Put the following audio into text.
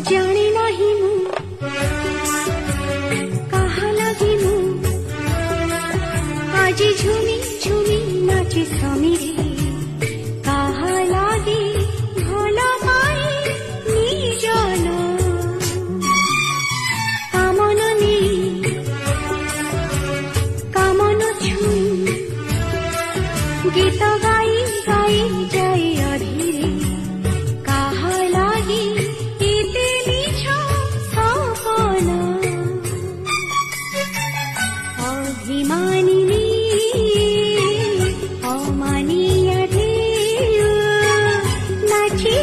জানে নাহি মু কাহা লাগি মু আজি ঝুমি ঝুমি নাচি সমীরে কাহা লাগি ভাল পাই নিজন কামন নেই কামন ছুঁই গীত গাই গাই যাই অধীরে কাহা লাগি এতে মিছ সপন অভিমানিনী অমানিয়া ঢেউ নাচি